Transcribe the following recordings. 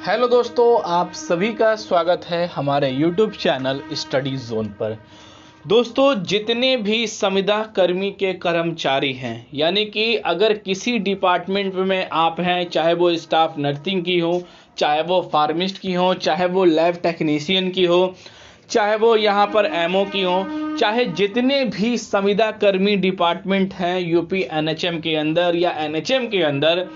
Hello दोस्तों, आप सभी का स्वागत है हमारे YouTube चैनल स्टडी जोन पर। दोस्तों, जितने भी संविदा कर्मी के कर्मचारी हैं, यानी कि अगर किसी डिपार्टमेंट में आप हैं, चाहे वो स्टाफ नर्सिंग की हो, चाहे वो फार्मिस्ट की हो, चाहे वो लैब टेक्नीशियन की हो, चाहे वो यहाँ पर एमओ की हो, चाहे जितने भी संविदा कर्मी डिपार्टमेंट हैं यूपी एनएचएम के अंदर या एनएचएम के अंदर,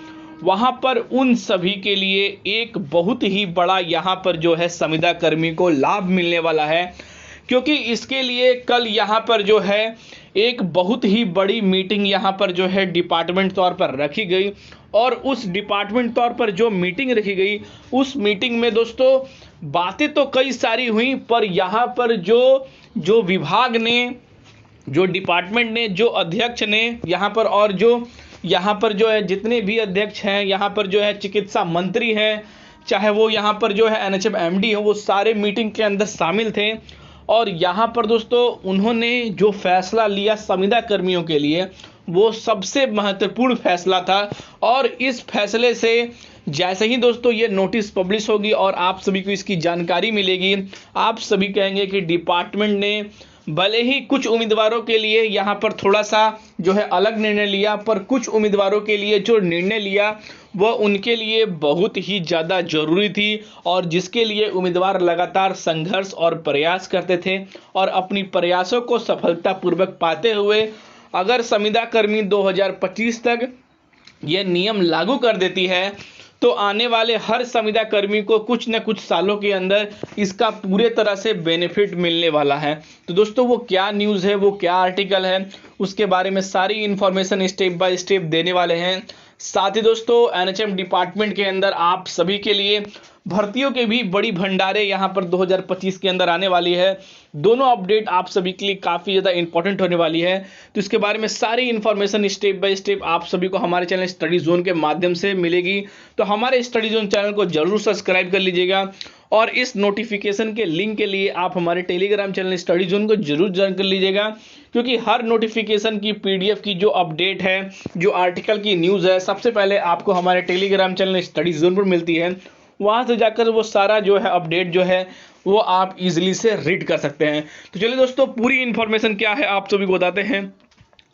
वहाँ पर उन सभी के लिए एक बहुत ही बड़ा यहाँ पर जो है संविदा कर्मी को लाभ मिलने वाला है। क्योंकि इसके लिए कल यहाँ पर जो है एक बहुत ही बड़ी मीटिंग यहाँ पर जो है डिपार्टमेंट तौर पर रखी गई, और उस डिपार्टमेंट तौर पर जो मीटिंग रखी गई, उस मीटिंग में दोस्तों बातें तो कई सारी हुई, पर यहाँ पर जो विभाग ने, जो डिपार्टमेंट ने, जो अध्यक्ष ने यहाँ पर, और यहाँ पर जो है जितने भी अध्यक्ष हैं, यहाँ पर जो है चिकित्सा मंत्री हैं, चाहे वो यहाँ पर जो है एनएचएम एमडी हो, वो सारे मीटिंग के अंदर शामिल थे। और यहाँ पर दोस्तों उन्होंने जो फैसला लिया संविदा कर्मियों के लिए, वो सबसे महत्वपूर्ण फैसला था। और इस फैसले से जैसे ही दोस्तों ये नोटिस पब्लिश होगी और आप सभी को इसकी जानकारी मिलेगी, आप सभी कहेंगे कि डिपार्टमेंट ने भले ही कुछ उम्मीदवारों के लिए यहाँ पर थोड़ा सा जो है अलग निर्णय लिया, पर कुछ उम्मीदवारों के लिए जो निर्णय लिया वह उनके लिए बहुत ही ज़्यादा ज़रूरी थी, और जिसके लिए उम्मीदवार लगातार संघर्ष और प्रयास करते थे। और अपनी प्रयासों को सफलतापूर्वक पाते हुए अगर संविदा कर्मी 2025 तक यह नियम लागू कर देती है, तो आने वाले हर संविदा कर्मी को कुछ न कुछ सालों के अंदर इसका पूरे तरह से बेनिफिट मिलने वाला है। तो दोस्तों वो क्या न्यूज़ है, वो क्या आर्टिकल है, उसके बारे में सारी इन्फॉर्मेशन स्टेप बाय स्टेप देने वाले हैं। साथ ही दोस्तों एनएचएम डिपार्टमेंट के अंदर आप सभी के लिए भर्तियों के भी बड़ी भंडारे यहाँ पर 2025 के अंदर आने वाली है। दोनों अपडेट आप सभी के लिए काफ़ी ज़्यादा इंपॉर्टेंट होने वाली है। तो इसके बारे में सारी इन्फॉर्मेशन स्टेप बाय स्टेप आप सभी को हमारे चैनल स्टडी जोन के माध्यम से मिलेगी। तो हमारे स्टडी जोन चैनल को जरूर सब्सक्राइब कर लीजिएगा, और इस नोटिफिकेशन के लिंक के लिए आप हमारे टेलीग्राम चैनल स्टडी जोन को जरूर ज्वाइन कर लीजिएगा। क्योंकि हर नोटिफिकेशन की पीडीएफ की जो अपडेट है, जो आर्टिकल की न्यूज़ है, सबसे पहले आपको हमारे टेलीग्राम चैनल स्टडी जोन पर मिलती है। वहाँ से जाकर वो सारा जो है अपडेट जो है वो आप इजीली से रीड कर सकते हैं। तो चलिए दोस्तों, पूरी इन्फॉर्मेशन क्या है आप सभी को बताते हैं,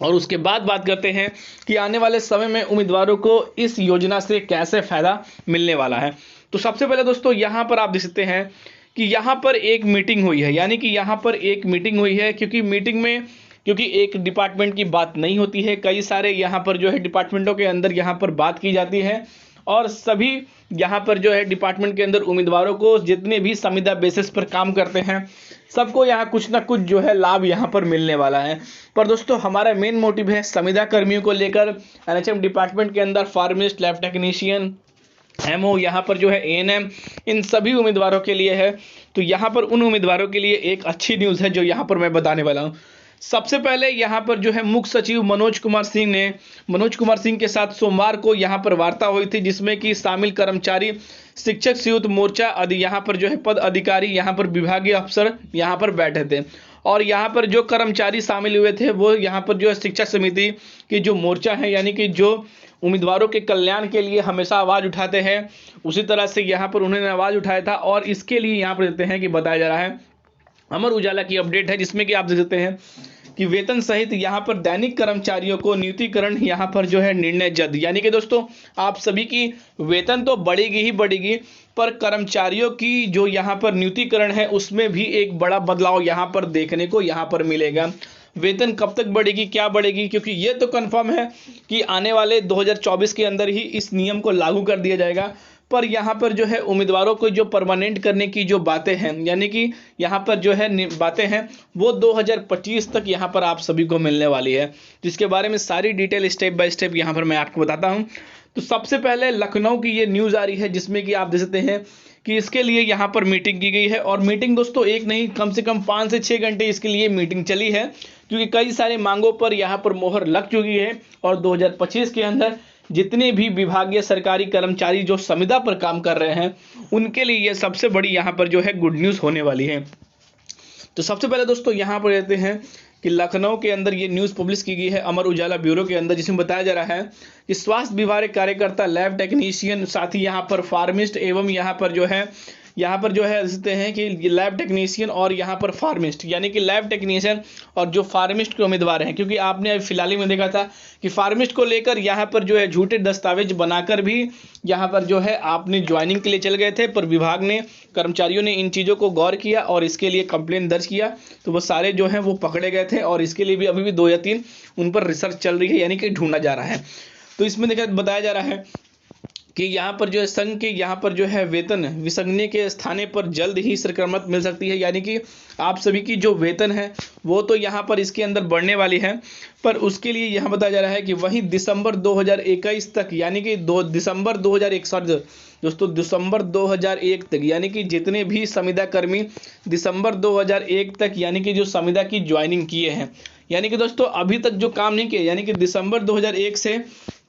और उसके बाद बात करते हैं कि आने वाले समय में उम्मीदवारों को इस योजना से कैसे फ़ायदा मिलने वाला है। तो सबसे पहले दोस्तों यहाँ पर आप देख सकते हैं कि यहाँ पर एक मीटिंग हुई है, यानी कि यहाँ पर एक मीटिंग हुई है। क्योंकि मीटिंग में, क्योंकि एक डिपार्टमेंट की बात नहीं होती है, कई सारे यहाँ पर जो है डिपार्टमेंटों के अंदर यहाँ पर बात की जाती है, और सभी यहाँ पर जो है डिपार्टमेंट के अंदर उम्मीदवारों को, जितने भी संविदा बेसिस पर काम करते हैं, सबको यहाँ कुछ ना कुछ जो है लाभ यहाँ पर मिलने वाला है। पर दोस्तों हमारा मेन मोटिव है संविदा कर्मियों को लेकर एनएचएम डिपार्टमेंट के अंदर फार्मिस्ट, लैब टेक्नीशियन, एमओ, यहाँ पर जो है एएनएम, इन सभी उम्मीदवारों के लिए है। तो यहाँ पर उन उम्मीदवारों के लिए एक अच्छी न्यूज़ है जो यहाँ पर मैं बताने वाला हूँ। सबसे पहले यहाँ पर जो है मुख्य सचिव मनोज कुमार सिंह के साथ सोमवार को यहाँ पर वार्ता हुई थी, जिसमें कि शामिल कर्मचारी, शिक्षक संयुक्त मोर्चा यहाँ पर जो है पद अधिकारी, यहाँ पर विभागीय अफसर यहाँ पर बैठे थे। और यहाँ पर जो कर्मचारी शामिल हुए थे वो यहाँ पर जो है शिक्षक समिति की जो मोर्चा है, यानी कि जो उम्मीदवारों के कल्याण के लिए हमेशा आवाज़ उठाते हैं, उसी तरह से यहाँ पर उन्होंने आवाज़ उठाया था। और इसके लिए यहाँ पर देखते हैं कि बताया जा रहा है, अमर उजाला की अपडेट है, जिसमें कि आप देख सकते हैं कि वेतन सहित यहाँ पर दैनिक कर्मचारियों को नियुक्तिकरण यहाँ पर जो है निर्णय जल्द, यानी कि दोस्तों आप सभी की वेतन तो बढ़ेगी ही बढ़ेगी, पर कर्मचारियों की जो यहाँ पर नियुक्तिकरण है उसमें भी एक बड़ा बदलाव यहाँ पर देखने को यहाँ पर मिलेगा। वेतन कब तक बढ़ेगी, क्या बढ़ेगी, क्योंकि ये तो कंफर्म है कि आने वाले 2024 के अंदर ही इस नियम को लागू कर दिया जाएगा। पर यहाँ पर जो है उम्मीदवारों को जो परमानेंट करने की जो बातें हैं, यानी कि यहाँ पर जो है बातें हैं, वो 2025 तक यहाँ पर आप सभी को मिलने वाली है, जिसके बारे में सारी डिटेल स्टेप बाय स्टेप यहाँ पर मैं आपको बताता हूँ। तो सबसे पहले लखनऊ की ये न्यूज़ आ रही है, जिसमें कि आप देख सकते हैं कि इसके लिए यहाँ पर मीटिंग की गई है। और मीटिंग दोस्तों एक नहीं, कम से कम 5 से 6 घंटे इसके लिए मीटिंग चली है, क्योंकि कई सारे मांगों पर यहाँ पर मोहर लग चुकी है। और 2025 के अंदर जितने भी विभागीय सरकारी कर्मचारी जो संविदा पर काम कर रहे हैं, उनके लिए ये सबसे बड़ी यहाँ पर जो है गुड न्यूज़ होने वाली है। तो सबसे पहले दोस्तों यहाँ पर रहते हैं कि लखनऊ के अंदर ये न्यूज़ पब्लिश की गई है अमर उजाला ब्यूरो के अंदर, जिसमें बताया जा रहा है कि स्वास्थ्य विभाग के कार्यकर्ता, लैब टेक्नीशियन, साथ ही यहाँ पर फार्मिस्ट एवं यहाँ पर जो है देखते हैं कि लैब टेक्नीशियन और यहाँ पर फार्मिस्ट, यानी कि लैब टेक्नीशियन और जो फार्मिस्ट के उम्मीदवार हैं, क्योंकि आपने अभी फिलहाल ही में देखा था कि फार्मिस्ट को लेकर यहाँ पर जो है झूठे दस्तावेज बनाकर भी यहाँ पर जो है आपने ज्वाइनिंग के लिए चल गए थे, पर विभाग ने, कर्मचारियों ने इन चीज़ों को गौर किया और इसके लिए कंप्लेन दर्ज किया, तो वो सारे जो हैं वो पकड़े गए थे और इसके लिए भी अभी भी 2 या 3 उन पर रिसर्च चल रही है, यानी कि ढूंढा जा रहा है। तो इसमें बताया जा रहा है कि यहाँ पर जो है संघ के यहाँ पर जो है वेतन विसंगने के स्थाने पर जल्द ही संक्रमण मिल सकती है, यानी कि आप सभी की जो वेतन है वो तो यहाँ पर इसके अंदर बढ़ने वाली है, पर उसके लिए यहाँ बताया जा रहा है कि वहीं दिसंबर 2021 तक, यानी कि दिसंबर 2001 दोस्तों, दिसंबर 2001 तक, यानी कि जितने भी संविदा कर्मी दिसंबर 2001 तक यानी कि जो संविदा की ज्वाइनिंग किए हैं, यानी कि दोस्तों अभी तक जो काम नहीं किए, यानी कि दिसंबर 2001 से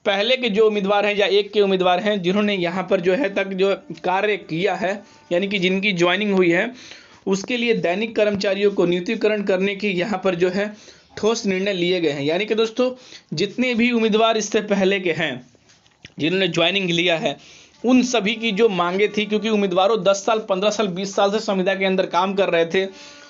पहले के जो उम्मीदवार हैं या एक के उम्मीदवार हैं जिन्होंने यहाँ पर जो है तक जो कार्य किया है, यानी कि जिनकी ज्वाइनिंग हुई है, उसके लिए दैनिक कर्मचारियों को नियुक्तिकरण करने की यहाँ पर जो है ठोस निर्णय लिए गए हैं। यानी कि दोस्तों जितने भी उम्मीदवार इससे पहले के हैं जिन्होंने ज्वाइनिंग लिया है, उन सभी की जो मांगे थी, क्योंकि उम्मीदवारों 10 साल, 15 साल, 20 साल से संविदा के अंदर काम कर रहे थे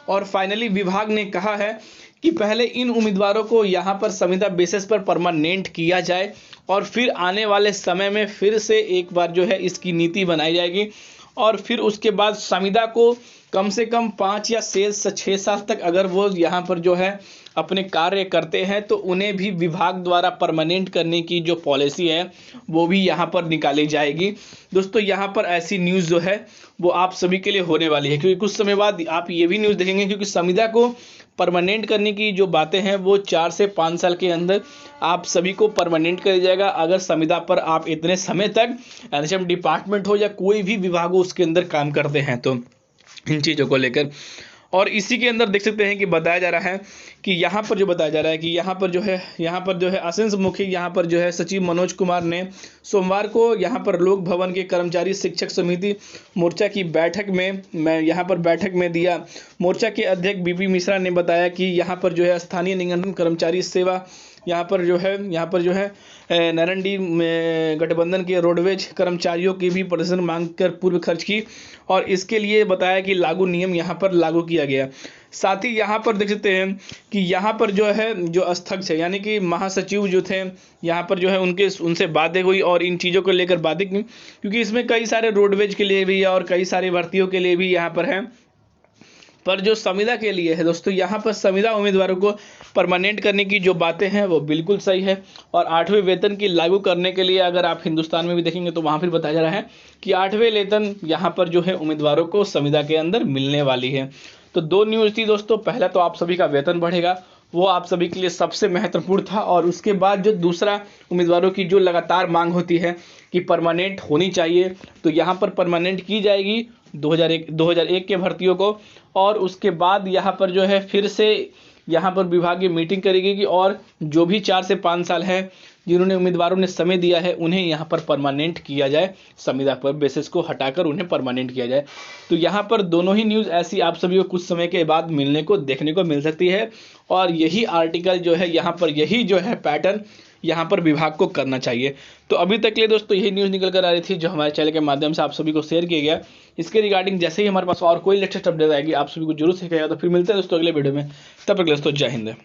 और फाइनली विभाग ने कहा है कि पहले इन उम्मीदवारों को यहाँ पर संविदा बेसिस पर परमानेंट किया जाए और फिर आने वाले समय में फिर से एक बार जो है इसकी नीति बनाई जाएगी और फिर उसके बाद संविदा को कम से कम 5 या 6 साल तक अगर वो यहाँ पर जो है अपने कार्य करते हैं तो उन्हें भी विभाग द्वारा परमानेंट करने की जो पॉलिसी है वो भी यहाँ पर निकाली जाएगी। दोस्तों यहाँ पर ऐसी न्यूज़ जो है वो आप सभी के लिए होने वाली है, क्योंकि कुछ समय बाद आप ये भी न्यूज़ देखेंगे, क्योंकि संविदा को परमानेंट करने की जो बातें हैं वो 4 से 5 साल के अंदर आप सभी को परमानेंट कर जाएगा, अगर संविदा पर आप इतने समय तक एनएचएम डिपार्टमेंट हो या कोई भी विभाग हो उसके अंदर काम करते हैं, तो इन चीज़ों को लेकर। और इसी के अंदर देख सकते हैं कि बताया जा रहा है कि यहाँ पर जो बताया जा रहा है कि यहाँ पर जो है असिंस मुखी यहाँ पर जो है सचिव मनोज कुमार ने सोमवार को यहाँ पर लोक भवन के कर्मचारी शिक्षक समिति मोर्चा की बैठक में दिया। मोर्चा के अध्यक्ष बीपी मिश्रा ने बताया कि यहाँ पर जो है स्थानीय निगठन कर्मचारी सेवा यहाँ पर जो है नारंडी गठबंधन के रोडवेज कर्मचारियों की भी प्रदर्शन मांग कर पूर्व खर्च की और इसके लिए बताया कि लागू नियम यहाँ पर लागू किया गया। साथ ही यहाँ पर देख सकते हैं कि यहाँ पर जो है जो अध्यक्ष है यानी कि महासचिव जो थे यहाँ पर जो है उनसे बातें हुई और इन चीज़ों को लेकर बातें की, क्योंकि इसमें कई सारे रोडवेज के लिए भी है और कई सारे भर्तियों के लिए भी यहाँ पर है, पर जो संविदा के लिए है दोस्तों यहाँ पर संविदा उम्मीदवारों को परमानेंट करने की जो बातें हैं वो बिल्कुल सही है। और 8वें वेतन की लागू करने के लिए अगर आप हिंदुस्तान में भी देखेंगे तो वहाँ फिर बताया जा रहा है कि 8वें वेतन यहाँ पर जो है उम्मीदवारों को संविदा के अंदर मिलने वाली है। तो 2 न्यूज़ थी दोस्तों, पहला तो आप सभी का वेतन बढ़ेगा, वो आप सभी के लिए सबसे महत्वपूर्ण था, और उसके बाद जो दूसरा उम्मीदवारों की जो लगातार मांग होती है कि परमानेंट होनी चाहिए, तो यहाँ पर परमानेंट की जाएगी 2001 के भर्तियों को, और उसके बाद यहाँ पर जो है फिर से यहाँ पर विभागीय मीटिंग करेगी कि और जो भी 4 से 5 साल है जिन्होंने उम्मीदवारों ने समय दिया है उन्हें यहाँ पर परमानेंट किया जाए, संविदा पर बेसिस को हटाकर उन्हें परमानेंट किया जाए। तो यहाँ पर दोनों ही न्यूज़ ऐसी आप सभी को कुछ समय के बाद देखने को मिल सकती है, और यही आर्टिकल जो है यहाँ पर यही जो है पैटर्न यहाँ पर विभाग को करना चाहिए। तो अभी तक के लिए दोस्तों यही न्यूज़ निकल कर आ रही थी जो हमारे चैनल के माध्यम से आप सभी को शेयर किया गया। इसके रिगार्डिंग जैसे ही हमारे पास और कोई लेटेस्ट अपडेट आएगी आप सभी को जरूर सिखाएगा। तो फिर मिलते हैं दोस्तों अगले वीडियो में, तब तक दोस्तों जय हिंद।